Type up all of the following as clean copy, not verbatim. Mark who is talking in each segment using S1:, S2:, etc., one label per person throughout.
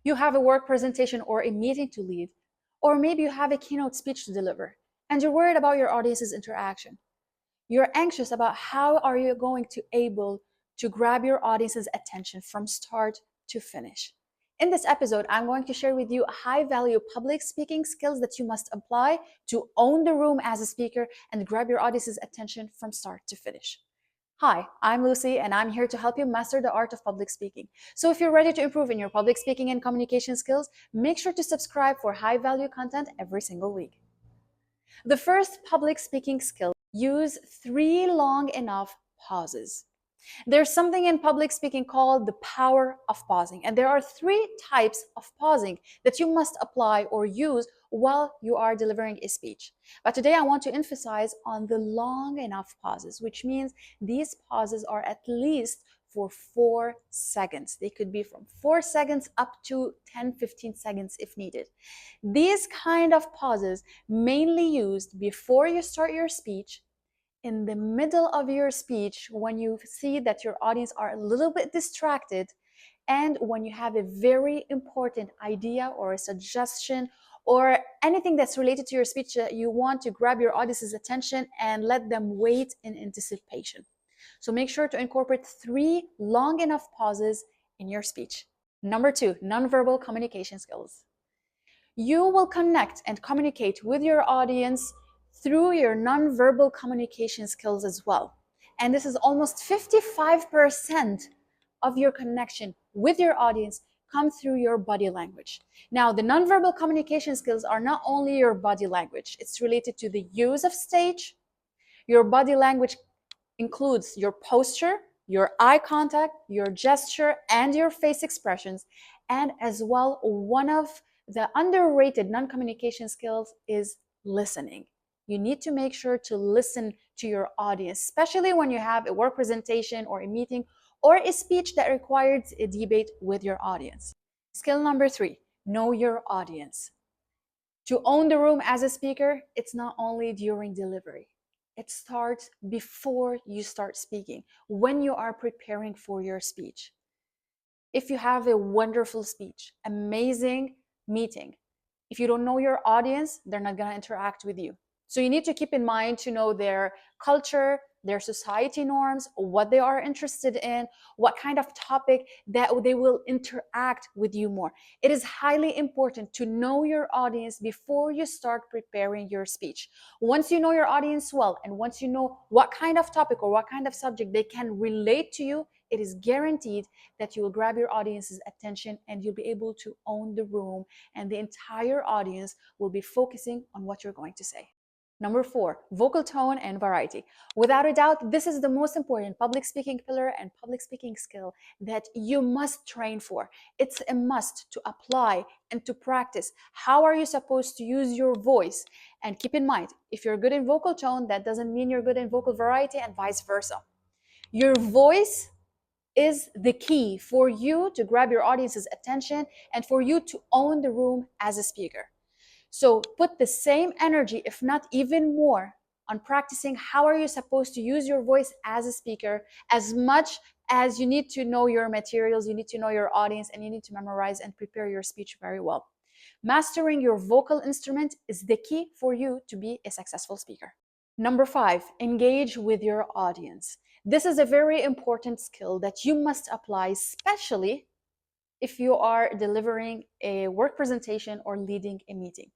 S1: You have a work presentation or a meeting to lead, or maybe you have a keynote speech to deliver, and you're worried about your audience's interaction. You're anxious about how are you going to able to grab your audience's attention from start to finish. In this episode, I'm going to share with you high value public speaking skills that you must apply to own the room as a speaker and grab your audience's attention from start to finish. Hi, I'm Lucy, and I'm here to help you master the art of public speaking. So if you're ready to improve in your public speaking and communication skills, make sure to subscribe for high value content every single week. The first public speaking skill: use 3 long enough pauses. There's something in public speaking called the power of pausing, and there are 3 types of pausing that you must apply or use while you are delivering a speech. But today I want to emphasize on the long enough pauses, which means these pauses are at least for 4 seconds. They could be from 4 seconds up to 10-15 seconds if needed. These kind of pauses mainly used before you start your speech, in the middle of your speech when you see that your audience are a little bit distracted, and when you have a very important idea or a suggestion or anything that's related to your speech that you want to grab your audience's attention and let them wait in anticipation. So make sure to incorporate 3 long enough pauses in your speech. Number 2, nonverbal communication skills. You will connect and communicate with your audience through your nonverbal communication skills as well. And this is almost 55% of your connection with your audience come through your body language. Now, the nonverbal communication skills are not only your body language. It's related to the use of stage. Your body language includes your posture, your eye contact, your gesture, and your face expressions. And as well, one of the underrated non-communication skills is listening. You need to make sure to listen to your audience, especially when you have a work presentation or a meeting or a speech that requires a debate with your audience. Skill number 3, know your audience. To own the room as a speaker, it's not only during delivery. It starts before you start speaking, when you are preparing for your speech. If you have a wonderful speech, amazing meeting, if you don't know your audience, they're not going to interact with you. So you need to keep in mind to know their culture, their society norms, what they are interested in, what kind of topic that they will interact with you more. It is highly important to know your audience before you start preparing your speech. Once you know your audience well, and once you know what kind of topic or what kind of subject they can relate to you, it is guaranteed that you will grab your audience's attention and you'll be able to own the room, and the entire audience will be focusing on what you're going to say. Number 4, vocal tone and variety. Without a doubt, this is the most important public speaking pillar and public speaking skill that you must train for. It's a must to apply and to practice. How are you supposed to use your voice? And keep in mind, if you're good in vocal tone, that doesn't mean you're good in vocal variety, and vice versa. Your voice is the key for you to grab your audience's attention and for you to own the room as a speaker. So put the same energy, if not even more, on practicing how are you supposed to use your voice as a speaker, as much as you need to know your materials, you need to know your audience, and you need to memorize and prepare your speech very well. Mastering your vocal instrument is the key for you to be a successful speaker. Number 5, engage with your audience. This is a very important skill that you must apply, especially if you are delivering a work presentation or leading a meeting.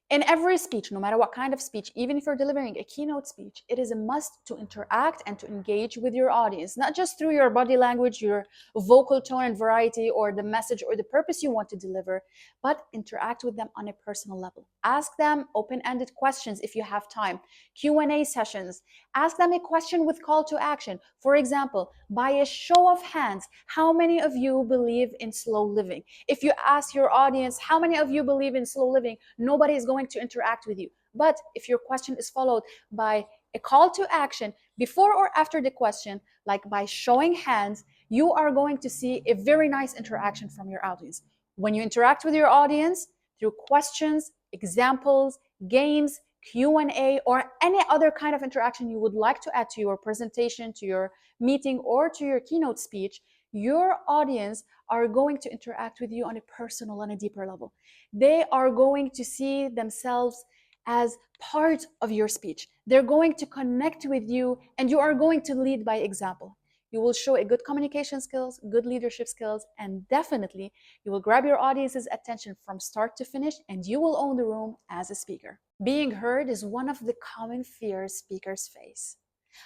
S1: In every speech, no matter what kind of speech, even if you're delivering a keynote speech, it is a must to interact and to engage with your audience, not just through your body language, your vocal tone and variety, or the message or the purpose you want to deliver, but interact with them on a personal level. Ask them open-ended questions if you have time, Q&A sessions. Ask them a question with call to action. For example, by a show of hands, how many of you believe in slow living? If you ask your audience, how many of you believe in slow living, nobody is going to interact with you. But if your question is followed by a call to action before or after the question, like by showing hands, you are going to see a very nice interaction from your audience. When you interact with your audience through questions, examples, games, Q&A, or any other kind of interaction you would like to add to your presentation, to your meeting, or to your keynote speech, Your audience are going to interact with you on a personal and a deeper level. They are going to see themselves as part of your speech. They're going to connect with you, and you are going to lead by example. You will show a good communication skills, good leadership skills, and definitely you will grab your audience's attention from start to finish, and you will own the room as a speaker. Being heard is one of the common fears speakers face.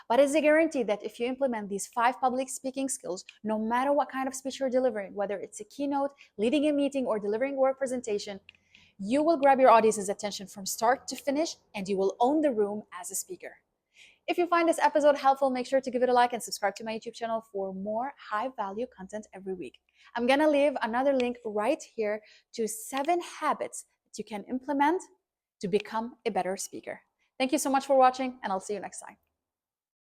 S1: But it's a guarantee that if you implement these 5 public speaking skills, no matter what kind of speech you're delivering, whether it's a keynote, leading a meeting, or delivering a work presentation, you will grab your audience's attention from start to finish, and you will own the room as a speaker. If you find this episode helpful, make sure to give it a like and subscribe to my YouTube channel for more high-value content every week. I'm gonna leave another link right here to 7 habits that you can implement to become a better speaker. Thank you so much for watching, and I'll see you next time.